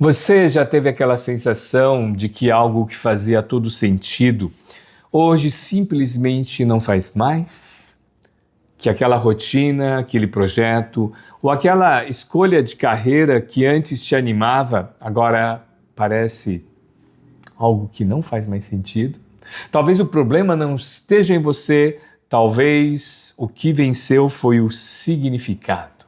Você já teve aquela sensação de que algo que fazia todo sentido hoje simplesmente não faz mais? Que aquela rotina, aquele projeto ou aquela escolha de carreira que antes te animava agora parece algo que não faz mais sentido? Talvez o problema não esteja em você, talvez o que venceu foi o significado.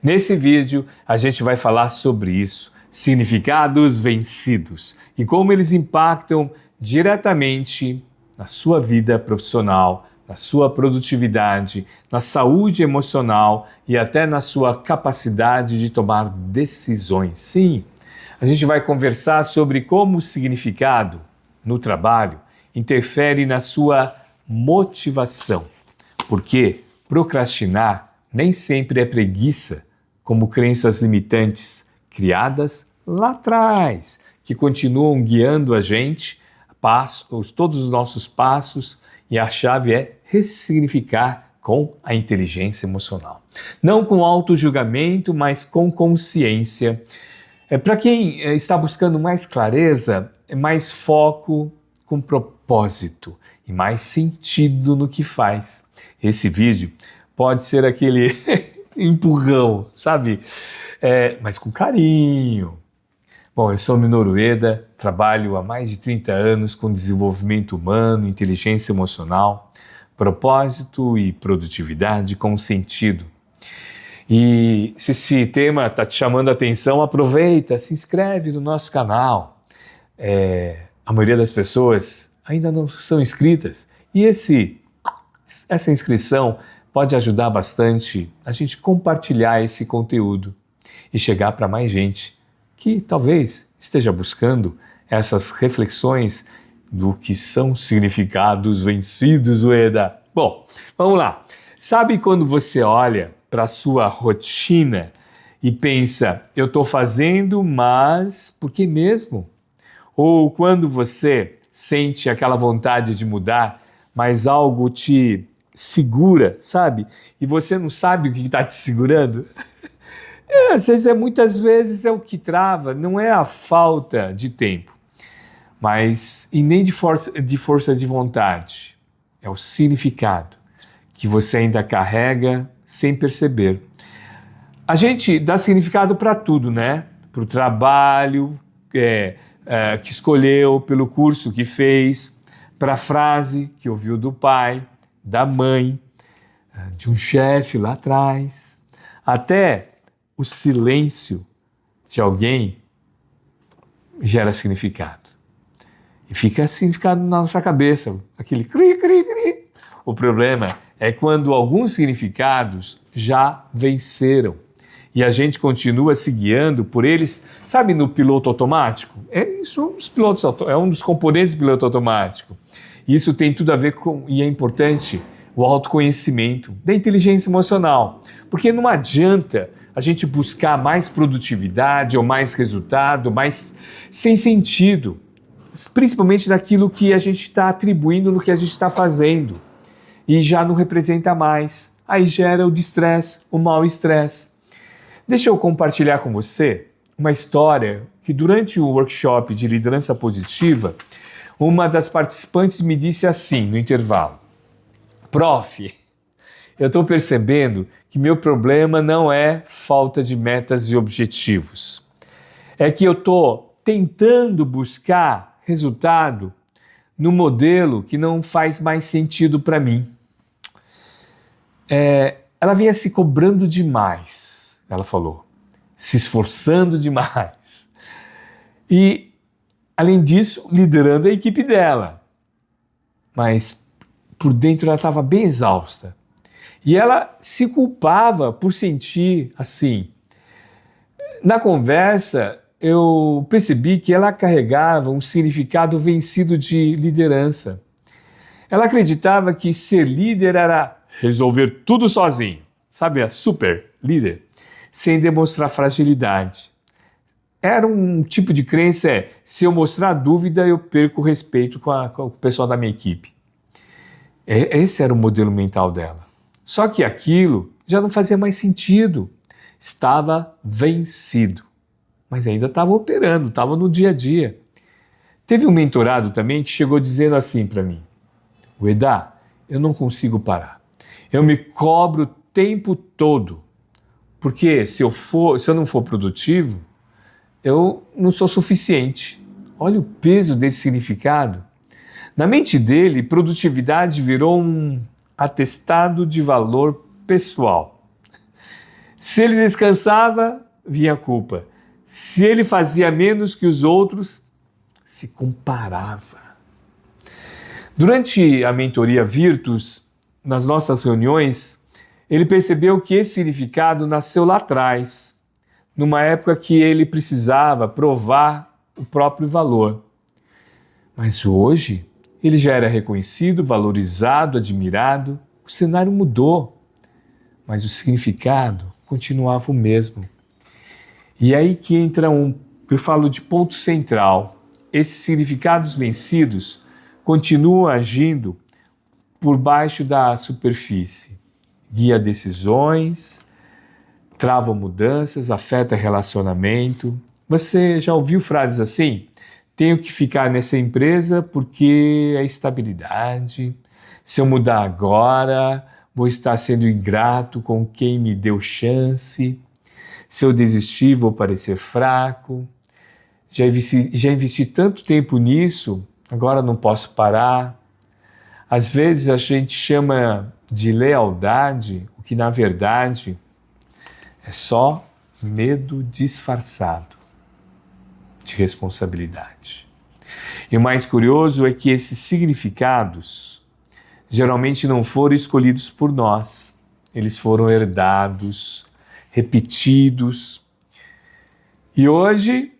Nesse vídeo a gente vai falar sobre isso, significados vencidos e como eles impactam diretamente na sua vida profissional, na sua produtividade, na saúde emocional e até na sua capacidade de tomar decisões. Sim, a gente vai conversar sobre como o significado no trabalho interfere na sua motivação, porque procrastinar nem sempre é preguiça, como crenças limitantes criadas lá atrás, que continuam guiando a gente, todos os nossos passos, e a chave é ressignificar com a inteligência emocional. Não com auto-julgamento, mas com consciência. Para quem está buscando mais clareza, mais foco com propósito e mais sentido no que faz. Esse vídeo pode ser aquele empurrão, sabe? Mas com carinho. Bom, eu sou Minoru Ueda, trabalho há mais de 30 anos com desenvolvimento humano, inteligência emocional, propósito e produtividade com sentido. E se esse tema está te chamando a atenção, aproveita, se inscreve no nosso canal. A maioria das pessoas ainda não são inscritas e essa inscrição pode ajudar bastante a gente compartilhar esse conteúdo e chegar para mais gente que talvez esteja buscando essas reflexões do que são significados vencidos, Ueda. Bom, vamos lá. Sabe quando você olha para a sua rotina e pensa, eu estou fazendo, mas por que mesmo? Ou quando você sente aquela vontade de mudar, mas algo te segura, sabe? E você não sabe o que está te segurando? Muitas vezes é o que trava, não é a falta de tempo, e nem de força de vontade. É o significado que você ainda carrega sem perceber. A gente dá significado para tudo, né? Para o trabalho que escolheu, pelo curso que fez, para a frase que ouviu do pai, da mãe, de um chefe lá atrás, até o silêncio de alguém gera significado. E fica significado na nossa cabeça, aquele cri, cri, cri. O problema é quando alguns significados já venceram e a gente continua se guiando por eles, sabe, no piloto automático? É um dos componentes do piloto automático. Isso tem tudo a ver com, e é importante, o autoconhecimento da inteligência emocional, porque não adianta a gente buscar mais produtividade ou mais resultado, mais sem sentido, principalmente daquilo que a gente está atribuindo no que a gente está fazendo e já não representa mais. Aí gera o distresse, o mau estresse. Deixa eu compartilhar com você uma história que durante o workshop de liderança positiva, uma das participantes me disse assim no intervalo: Prof, eu estou percebendo que meu problema não é falta de metas e objetivos. É que eu estou tentando buscar resultado no modelo que não faz mais sentido para mim. Ela vinha se cobrando demais, ela falou, se esforçando demais. E, além disso, liderando a equipe dela. Mas por dentro ela estava bem exausta. E ela se culpava por sentir assim. Na conversa, eu percebi que ela carregava um significado vencido de liderança. Ela acreditava que ser líder era resolver tudo sozinho, sabe, a super líder, sem demonstrar fragilidade. Era um tipo de crença, se eu mostrar dúvida, eu perco o respeito com o pessoal da minha equipe. Esse era o modelo mental dela. Só que aquilo já não fazia mais sentido. Estava vencido. mas ainda estava operando, estava no dia a dia. Teve um mentorado também que chegou dizendo assim para mim: Ueda, eu não consigo parar. Eu me cobro o tempo todo, porque se eu não for produtivo, eu não sou suficiente. Olha o peso desse significado. Na mente dele, produtividade virou um atestado de valor pessoal. Se ele descansava, vinha a culpa. Se ele fazia menos que os outros, se comparava. Durante a mentoria Virtus, nas nossas reuniões, ele percebeu que esse significado nasceu lá atrás, numa época que ele precisava provar o próprio valor. Mas hoje, ele já era reconhecido, valorizado, admirado. O cenário mudou, mas o significado continuava o mesmo. E é aí que entra eu falo de ponto central. Esses significados vencidos continuam agindo por baixo da superfície. Guia decisões, trava mudanças, afeta relacionamento. Você já ouviu frases assim? Tenho que ficar nessa empresa porque é estabilidade. Se eu mudar agora, vou estar sendo ingrato com quem me deu chance. Se eu desistir, vou parecer fraco. Já investi tanto tempo nisso, agora não posso parar. Às vezes a gente chama de lealdade, o que na verdade é só medo disfarçado de responsabilidade. E o mais curioso é que esses significados geralmente não foram escolhidos por nós. Eles foram herdados, repetidos. E hoje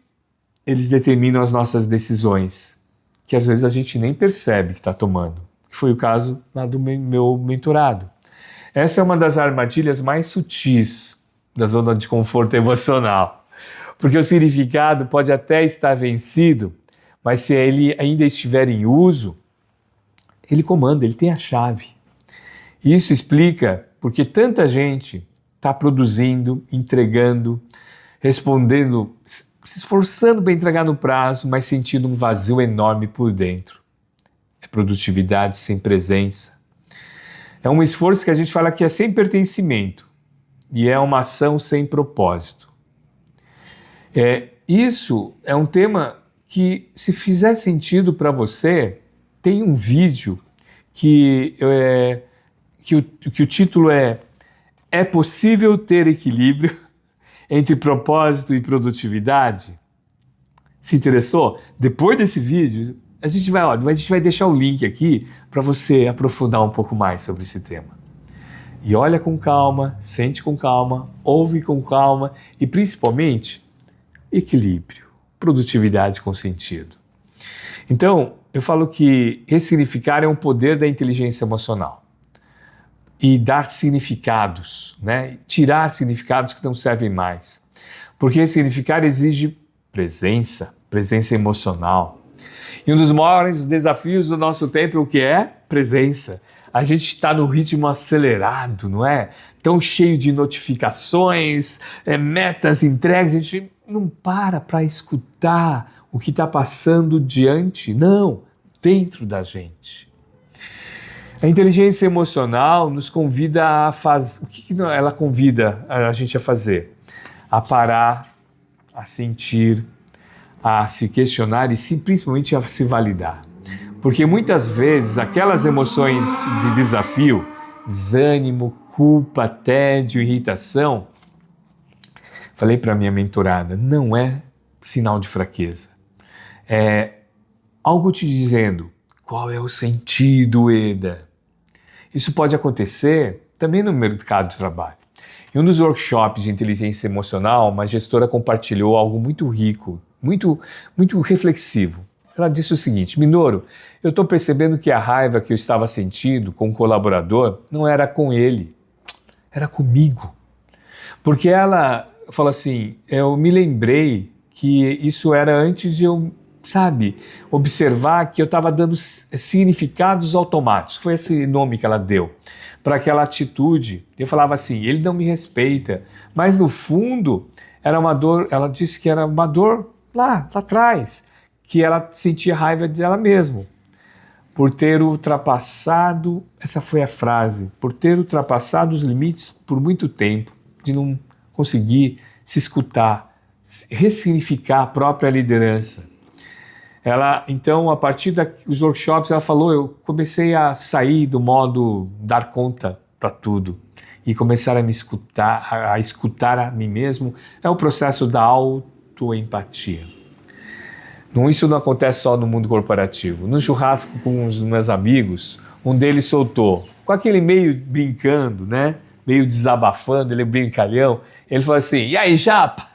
eles determinam as nossas decisões, que às vezes a gente nem percebe que está tomando. Que foi o caso lá do meu mentorado. Essa é uma das armadilhas mais sutis da zona de conforto emocional. Porque o significado pode até estar vencido, mas se ele ainda estiver em uso, ele comanda, ele tem a chave. E isso explica porque tanta gente está produzindo, entregando, respondendo, se esforçando para entregar no prazo, mas sentindo um vazio enorme por dentro. É produtividade sem presença. É um esforço que a gente fala que é sem pertencimento e é uma ação sem propósito. Isso é um tema que, se fizer sentido para você, tem um vídeo que o título É possível ter equilíbrio entre propósito e produtividade? Se interessou? Depois desse vídeo, a gente vai deixar o link aqui para você aprofundar um pouco mais sobre esse tema. E olha com calma, sente com calma, ouve com calma e principalmente equilíbrio, produtividade com sentido. Então, eu falo que ressignificar é um poder da inteligência emocional. E dar significados, né? Tirar significados que não servem mais. Porque ressignificar exige presença emocional. E um dos maiores desafios do nosso tempo é o que é? Presença. A gente está no ritmo acelerado, não é? Tão cheio de notificações, metas entregues, a gente não para escutar o que está passando dentro da gente. A inteligência emocional nos convida a fazer. O que ela convida a gente a fazer? A parar, a sentir, a se questionar e principalmente a se validar. Porque muitas vezes aquelas emoções de desafio, desânimo, culpa, tédio, irritação, falei para minha mentorada, não é sinal de fraqueza. É algo te dizendo qual é o sentido, Eda. Isso pode acontecer também no mercado de trabalho. Em um dos workshops de inteligência emocional, uma gestora compartilhou algo muito rico, muito reflexivo. Ela disse o seguinte: Minoru, eu estou percebendo que a raiva que eu estava sentindo com o colaborador não era com ele, era comigo. Porque ela falou assim, eu me lembrei que isso era antes de eu, observar que eu estava dando significados automáticos. Foi esse nome que ela deu para aquela atitude. Eu falava assim, ele não me respeita. Mas no fundo, era uma dor, ela disse que era uma dor lá atrás, que ela sentia raiva dela mesma, por ter ultrapassado, essa foi a frase, por ter ultrapassado os limites por muito tempo, de não conseguir se escutar, ressignificar a própria liderança. Ela, então, a partir dos workshops, ela falou, eu comecei a sair do modo dar conta para tudo e começar a me escutar, a escutar a mim mesmo, é o processo da autoempatia. Isso não acontece só no mundo corporativo. No churrasco com os meus amigos, um deles soltou, com aquele meio brincando, né? Meio desabafando, ele é brincalhão, ele falou assim, e aí, Japa,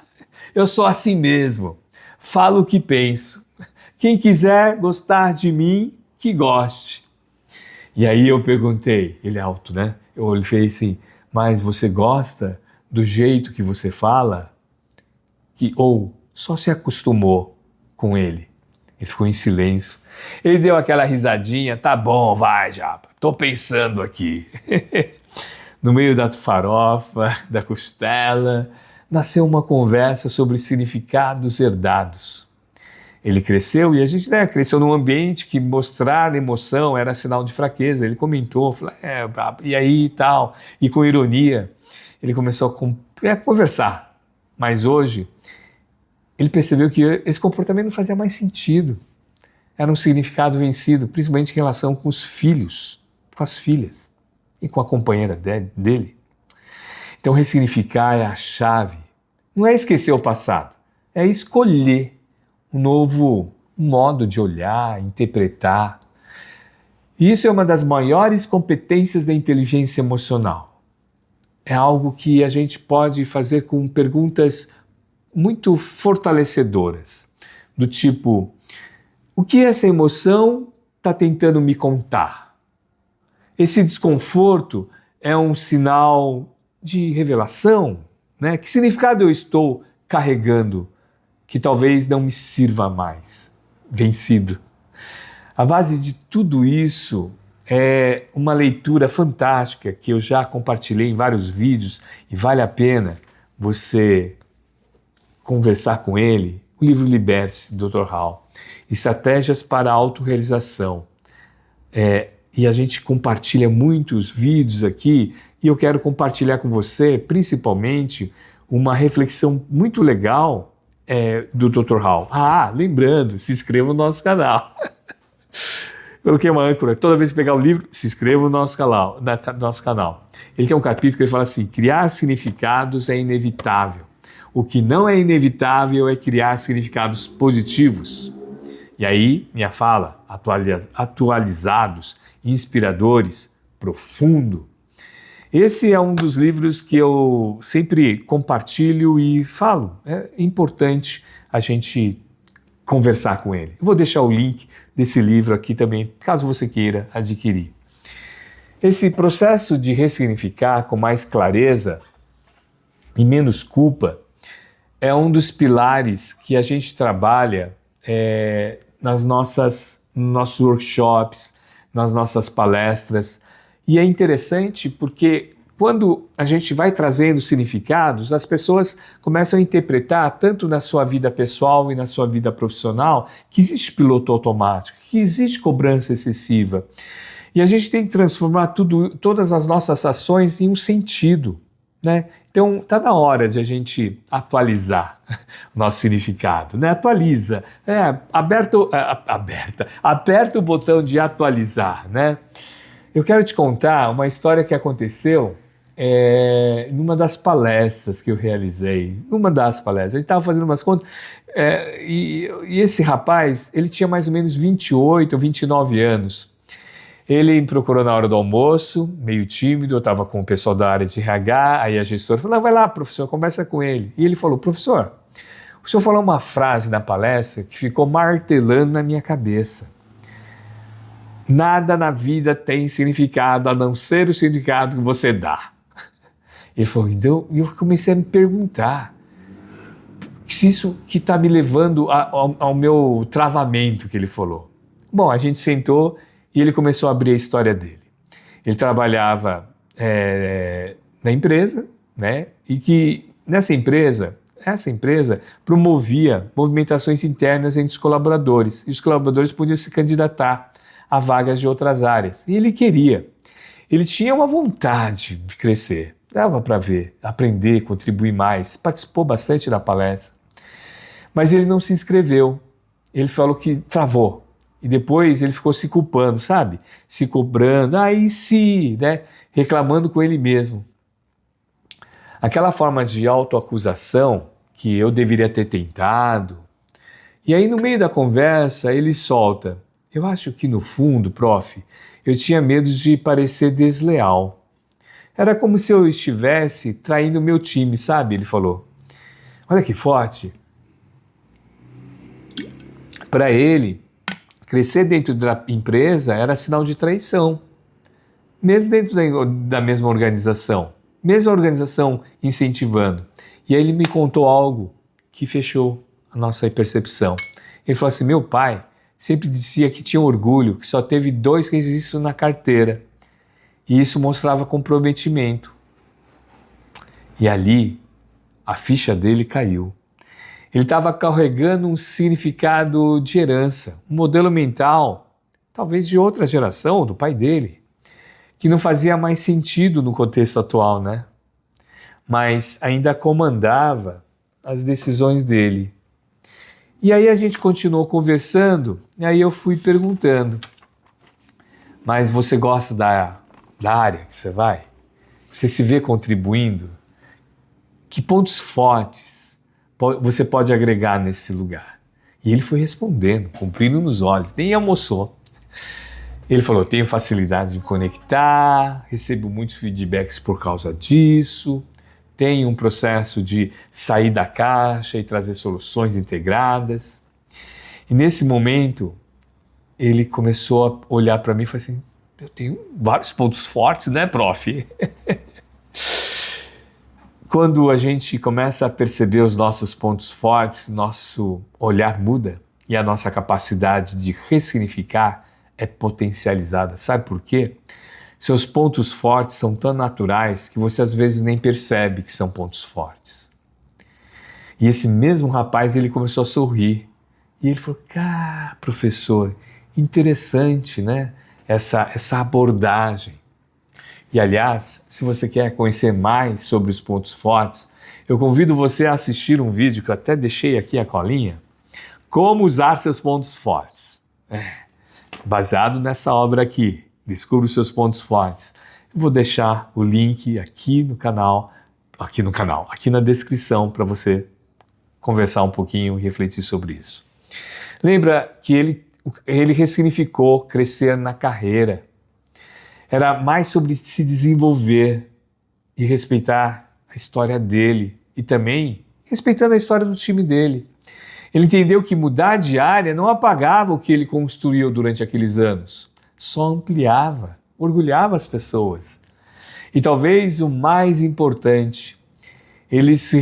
eu sou assim mesmo, falo o que penso. Quem quiser gostar de mim, que goste. E aí eu perguntei, ele é alto, né? Eu falei assim, mas você gosta do jeito que você fala? Ou só se acostumou com ele? Ele ficou em silêncio. Ele deu aquela risadinha, tá bom, vai, Japa, tô pensando aqui. No meio da farofa, da costela, nasceu uma conversa sobre significados herdados. Ele cresceu e a gente cresceu num ambiente que mostrar emoção era sinal de fraqueza. Ele comentou, falou, e aí e tal, e com ironia. Ele começou a conversar, mas hoje ele percebeu que esse comportamento não fazia mais sentido. Era um significado vencido, principalmente em relação com os filhos, com as filhas e com a companheira dele. Então ressignificar é a chave. Não é esquecer o passado, é escolher um novo modo de olhar, interpretar. E isso é uma das maiores competências da inteligência emocional. É algo que a gente pode fazer com perguntas muito fortalecedoras, do tipo, o que essa emoção está tentando me contar? Esse desconforto é um sinal de revelação, né? Que significado eu estou carregando que talvez não me sirva mais, vencido? A base de tudo isso é uma leitura fantástica que eu já compartilhei em vários vídeos e vale a pena você conversar com ele, o livro Liberte-se, Dr. Hall, Estratégias para a Autorrealização. E a gente compartilha muitos vídeos aqui e eu quero compartilhar com você, principalmente, uma reflexão muito legal do Dr. Hall. Lembrando, se inscreva no nosso canal. Coloquei uma âncora, toda vez que pegar o livro, se inscreva no nosso canal. Ele tem um capítulo que ele fala assim, criar significados é inevitável. O que não é inevitável é criar significados positivos. E aí, minha fala, atualizados, inspiradores, profundo. Esse é um dos livros que eu sempre compartilho e falo. É importante a gente conversar com ele. Eu vou deixar o link desse livro aqui também, caso você queira adquirir. Esse processo de ressignificar com mais clareza e menos culpa é um dos pilares que a gente trabalha nos nossos workshops, nas nossas palestras. E é interessante porque quando a gente vai trazendo significados, as pessoas começam a interpretar, tanto na sua vida pessoal e na sua vida profissional, que existe piloto automático, que existe cobrança excessiva. E a gente tem que transformar todas as nossas ações em um sentido, né? Então, está na hora de a gente atualizar o nosso significado, né? Atualiza, aperta o botão de atualizar, né? Eu quero te contar uma história que aconteceu numa das palestras que eu realizei. A gente estava fazendo umas contas, e esse rapaz, ele tinha mais ou menos 28 ou 29 anos. Ele me procurou na hora do almoço, meio tímido, eu estava com o pessoal da área de RH, aí a gestora falou, vai lá, professor, conversa com ele. E ele falou, professor, o senhor falou uma frase na palestra que ficou martelando na minha cabeça. Nada na vida tem significado a não ser o significado que você dá. Ele falou, então, eu comecei a me perguntar se isso que está me levando ao meu travamento que ele falou. Bom, a gente sentou e ele começou a abrir a história dele. Ele trabalhava na empresa, né? E que nessa empresa essa empresa promovia movimentações internas entre os colaboradores, e os colaboradores podiam se candidatar a vagas de outras áreas. E ele queria. Ele tinha uma vontade de crescer. Dava para ver, aprender, contribuir mais. Participou bastante da palestra. Mas ele não se inscreveu. Ele falou que travou. E depois ele ficou se culpando, sabe? Se cobrando, aí sim, né? Reclamando com ele mesmo. Aquela forma de autoacusação que eu deveria ter tentado. E aí no meio da conversa ele solta: eu acho que no fundo, prof, eu tinha medo de parecer desleal. Era como se eu estivesse traindo meu time, sabe? Ele falou. Olha que forte. Para ele, crescer dentro da empresa era sinal de traição. Mesmo dentro da mesma organização. Mesmo a organização incentivando. E aí ele me contou algo que fechou a nossa percepção. Ele falou assim: meu pai sempre dizia que tinha orgulho, que só teve 2 registros na carteira. E isso mostrava comprometimento. E ali, a ficha dele caiu. Ele estava carregando um significado de herança, um modelo mental, talvez de outra geração, do pai dele, que não fazia mais sentido no contexto atual, né? Mas ainda comandava as decisões dele. E aí a gente continuou conversando, e aí eu fui perguntando: mas você gosta da área que você vai? Você se vê contribuindo? Que pontos fortes você pode agregar nesse lugar? E ele foi respondendo, cumprindo nos olhos, nem almoçou. Ele falou: tenho facilidade em conectar, recebo muitos feedbacks por causa disso, tenho um processo de sair da caixa e trazer soluções integradas. E nesse momento, ele começou a olhar para mim e falou assim: eu tenho vários pontos fortes, né, prof? Quando a gente começa a perceber os nossos pontos fortes, nosso olhar muda e a nossa capacidade de ressignificar é potencializada. Sabe por quê? Seus pontos fortes são tão naturais que você às vezes nem percebe que são pontos fortes. E esse mesmo rapaz, ele começou a sorrir. E ele falou: cara, professor, interessante, né? Essa abordagem. E aliás, se você quer conhecer mais sobre os pontos fortes, eu convido você a assistir um vídeo que eu até deixei aqui a colinha, Como Usar Seus Pontos Fortes. Baseado nessa obra aqui, Descubra os Seus Pontos Fortes. Eu vou deixar o link aqui na descrição para você conversar um pouquinho e refletir sobre isso. Lembra que ele ressignificou crescer na carreira. Era mais sobre se desenvolver e respeitar a história dele e também respeitando a história do time dele. Ele entendeu que mudar de área não apagava o que ele construiu durante aqueles anos, só ampliava, orgulhava as pessoas. E talvez o mais importante, ele se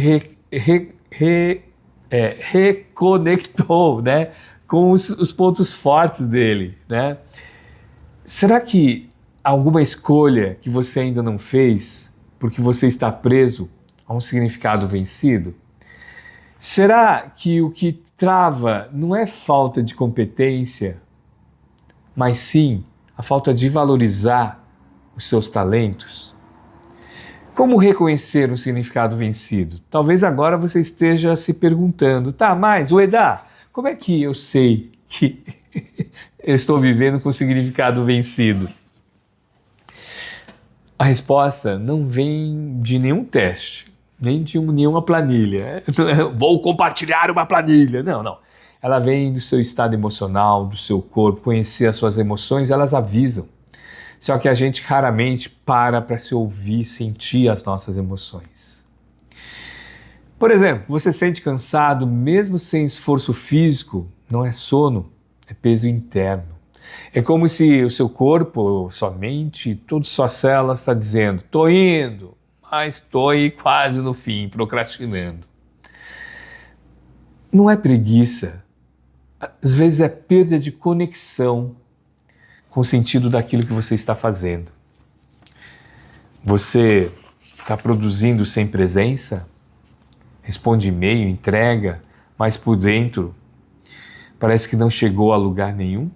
reconectou, né, com os pontos fortes dele, né? Será que alguma escolha que você ainda não fez porque você está preso a um significado vencido? Será que o que trava não é falta de competência, mas sim a falta de valorizar os seus talentos? Como reconhecer um significado vencido? Talvez agora você esteja se perguntando: tá, mas Ueda, como é que eu sei que eu estou vivendo com significado vencido? A resposta não vem de nenhum teste, nem de nenhuma planilha. Vou compartilhar uma planilha. Não. Ela vem do seu estado emocional, do seu corpo. Conhecer as suas emoções, elas avisam. Só que a gente raramente para se ouvir, sentir as nossas emoções. Por exemplo, você sente cansado mesmo sem esforço físico? Não é sono, é peso interno. É como se o seu corpo, sua mente, todas suas células está dizendo: estou indo, mas estou aí quase no fim, procrastinando. Não é preguiça. Às vezes é perda de conexão com o sentido daquilo que você está fazendo. Você está produzindo sem presença? responde e-mail, entrega, mas por dentro parece que não chegou a lugar nenhum.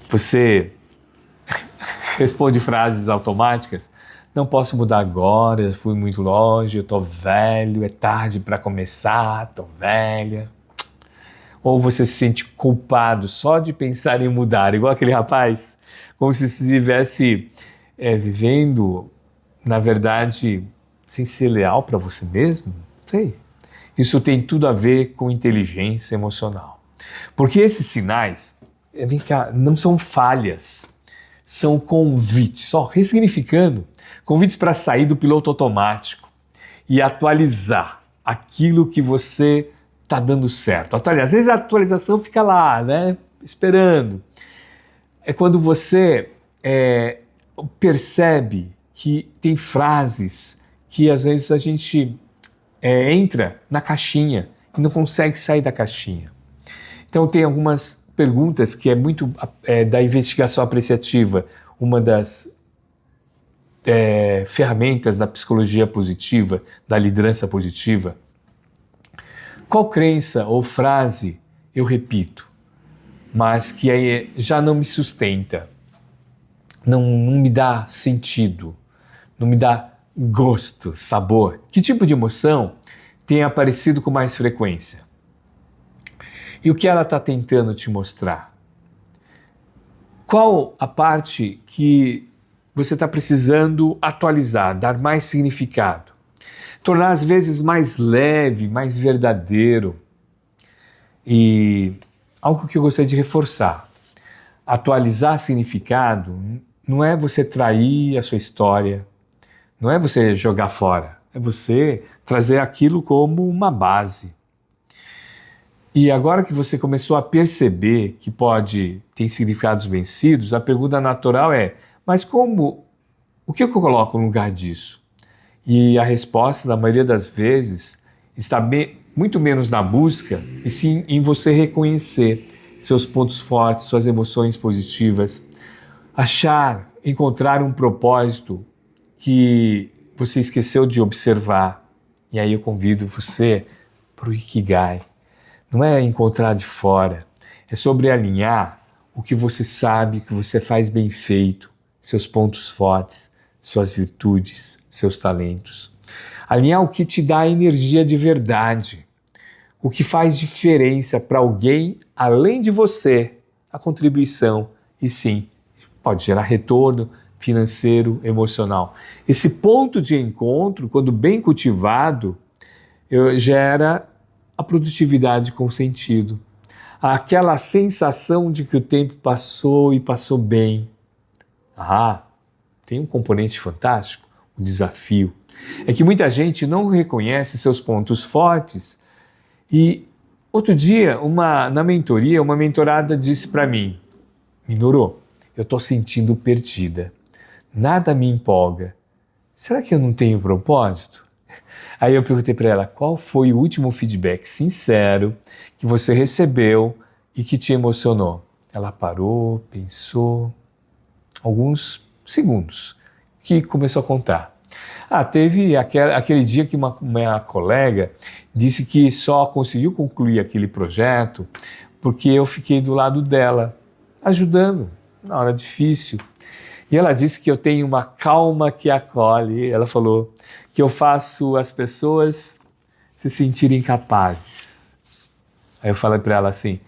Você responde frases automáticas: não posso mudar agora, fui muito longe, eu estou velho, é tarde para começar, estou velha. Ou você se sente culpado só de pensar em mudar, igual aquele rapaz, como se estivesse vivendo, na verdade, sem ser leal para você mesmo? Não sei. Isso tem tudo a ver com inteligência emocional. Porque esses sinais, vem cá, não são falhas, são convites, só ressignificando, convites para sair do piloto automático e atualizar aquilo que você está dando certo. Às vezes a atualização fica lá, né, esperando. É quando você percebe que tem frases que às vezes a gente entra na caixinha e não consegue sair da caixinha. Então tem algumas perguntas que é muito da investigação apreciativa, uma das ferramentas da psicologia positiva, da liderança positiva. Qual crença ou frase eu repito, mas que aí já não me sustenta, não me dá sentido, não me dá gosto, sabor? Que tipo de emoção tem aparecido com mais frequência? E o que ela está tentando te mostrar? Qual a parte que você está precisando atualizar, dar mais significado? Tornar às vezes mais leve, mais verdadeiro. E algo que eu gostaria de reforçar: atualizar significado não é você trair a sua história, não é você jogar fora, é você trazer aquilo como uma base. E agora que você começou a perceber que pode ter significados vencidos, a pergunta natural é: mas o que eu coloco no lugar disso? E a resposta, na maioria das vezes, está muito menos na busca, e sim em você reconhecer seus pontos fortes, suas emoções positivas, encontrar um propósito que você esqueceu de observar. E aí eu convido você para o Ikigai. Não é encontrar de fora, é sobre alinhar o que você sabe, o que você faz bem feito, seus pontos fortes, suas virtudes, seus talentos. Alinhar o que te dá energia de verdade, o que faz diferença para alguém além de você, a contribuição, e sim, pode gerar retorno financeiro, emocional. Esse ponto de encontro, quando bem cultivado, gera a produtividade com sentido. Aquela sensação de que o tempo passou e passou bem. Tem um componente fantástico, o desafio. É que muita gente não reconhece seus pontos fortes. E outro dia, na mentoria, uma mentorada disse para mim: Minoru, eu estou sentindo perdida. Nada me empolga. Será que eu não tenho propósito? Aí eu perguntei para ela: qual foi o último feedback sincero que você recebeu e que te emocionou? Ela parou, pensou alguns segundos, que começou a contar. Teve aquele dia que uma colega disse que só conseguiu concluir aquele projeto porque eu fiquei do lado dela, ajudando na hora difícil. E ela disse que eu tenho uma calma que acolhe. Ela falou que eu faço as pessoas se sentirem capazes. Aí eu falei para ela assim: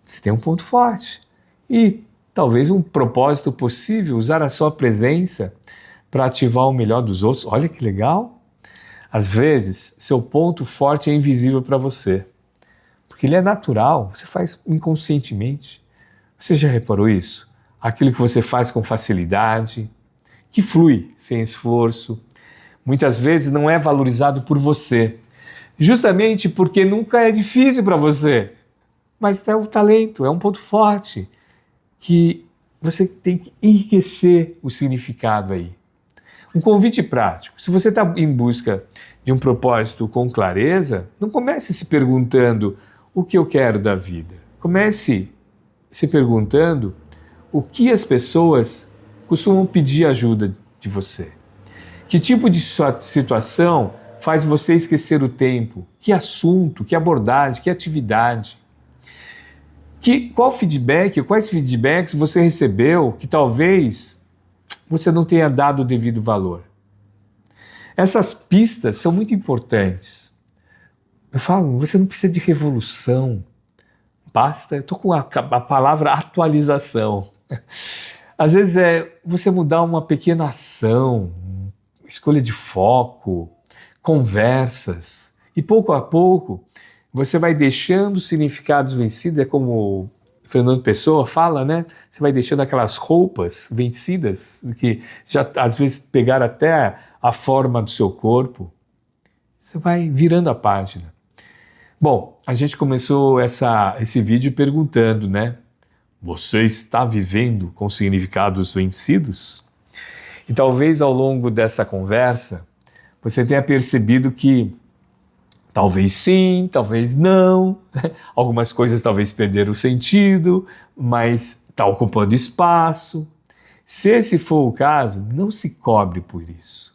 você tem um ponto forte e talvez um propósito possível, usar a sua presença para ativar o melhor dos outros. Olha que legal! Às vezes, seu ponto forte é invisível para você, porque ele é natural, você faz inconscientemente. Você já reparou isso? Aquilo que você faz com facilidade, que flui sem esforço, muitas vezes não é valorizado por você, justamente porque nunca é difícil para você, mas é um talento, é um ponto forte, que você tem que enriquecer o significado aí. Um convite prático: se você está em busca de um propósito com clareza, não comece se perguntando o que eu quero da vida. Comece se perguntando o que as pessoas costumam pedir ajuda de você. Que tipo de situação faz você esquecer o tempo? Que assunto, que abordagem, que atividade? Quais feedbacks você recebeu que talvez você não tenha dado o devido valor? Essas pistas são muito importantes. Eu falo, você não precisa de revolução, basta, eu estou com a palavra atualização. Às vezes é você mudar uma pequena ação, escolha de foco, conversas, e pouco a pouco você vai deixando significados vencidos, é como o Fernando Pessoa fala, né? Você vai deixando aquelas roupas vencidas, que já às vezes pegaram até a forma do seu corpo. Você vai virando a página. Bom, a gente começou esse vídeo perguntando, né? Você está vivendo com significados vencidos? E talvez ao longo dessa conversa você tenha percebido que talvez sim, talvez não, algumas coisas talvez perderam o sentido, mas está ocupando espaço. Se esse for o caso, não se cobre por isso.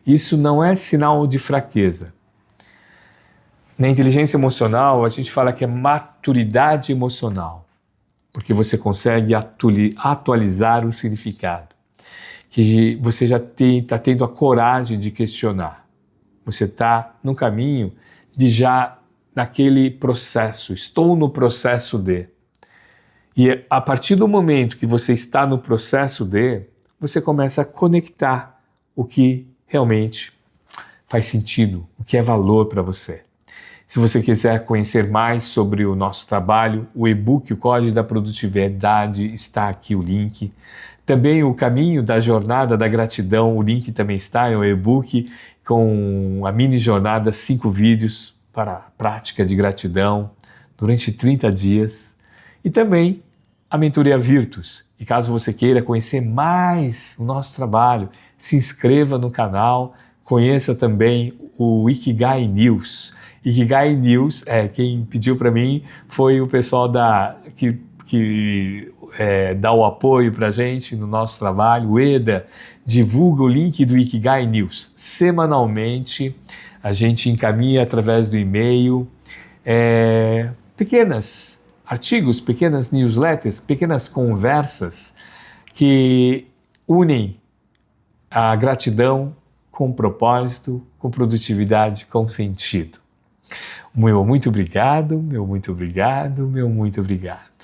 Isso não é sinal de fraqueza. Na inteligência emocional, a gente fala que é maturidade emocional, porque você consegue atualizar o significado, que você já está tendo a coragem de questionar. Você está no caminho de já naquele processo, estou no processo de. E a partir do momento que você está no processo de, você começa a conectar o que realmente faz sentido, o que é valor para você. Se você quiser conhecer mais sobre o nosso trabalho, o e-book, o Código da Produtividade, está aqui o link. Também o Caminho da Jornada da Gratidão, o link também está, é o e-book com a mini jornada, 5 vídeos para a prática de gratidão durante 30 dias. E também a mentoria Virtus. E caso você queira conhecer mais o nosso trabalho, se inscreva no canal, conheça também o Ikigai News. Ikigai News, quem pediu para mim foi o pessoal que dá o apoio para a gente no nosso trabalho. O EDA divulga o link do Ikigai News. Semanalmente a gente encaminha através do e-mail pequenos artigos, pequenas newsletters, pequenas conversas que unem a gratidão com propósito, com produtividade, com sentido. Meu muito obrigado, meu muito obrigado, meu muito obrigado.